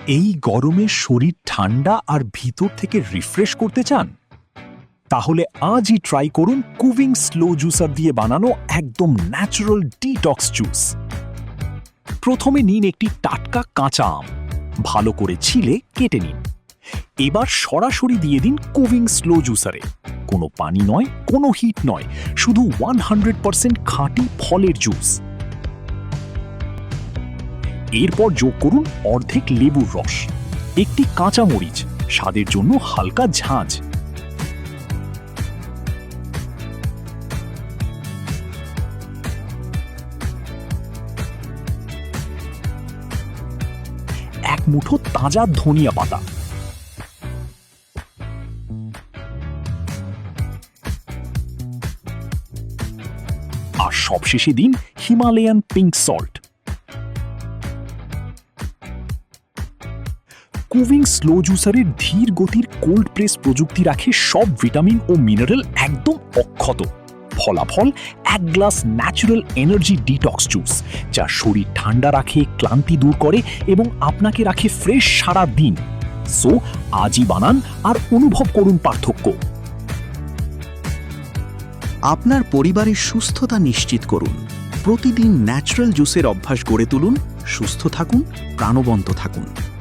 এই গরমে শরীর ঠান্ডা আর ভিতর থেকে রিফ্রেশ করতে চান? তাহলে আজই ট্রাই করুন কুভিং স্লো জুসার দিয়ে বানানো একদম ন্যাচারাল ডিটক্স জুস। প্রথমে নিন একটি টাটকা কাঁচা আম, ভালো করে ছিলে কেটে নিন। এবার সরাসরি দিয়ে দিন কুভিং স্লো জুসারে। কোনো পানি নয়, কোনো হিট নয়, শুধু 100% খাঁটি ফলের জুস। এরপর যোগ করুন অর্ধেক লেবুর রস, একটি কাঁচা মরিচ, স্বাদের জন্য হালকা ঝাঁঝ। এক মুঠো তাজা ধনিয়া পাতা। আর সবশেষে দিন হিমালয়ান পিঙ্ক সল্ট। কুভিং স্লো জুসারের ধীর গতির কোল্ড প্রেস প্রযুক্তি রাখে সব ভিটামিন ও মিনারেল একদম অক্ষত। ফলাফল এক glass natural energy detox juice, যা শরীর ঠান্ডা রাখে, ক্লান্তি দূর করে এবং আপনাকে রাখে ফ্রেশ সারা দিন। সো আজই বানান আর অনুভব করুন পার্থক্য। আপনার পরিবারের সুস্থতা নিশ্চিত করুন। প্রতিদিন ন্যাচারাল জুসের অভ্যাস গড়ে তুলুন। সুস্থ থাকুন, প্রাণবন্ত থাকুন।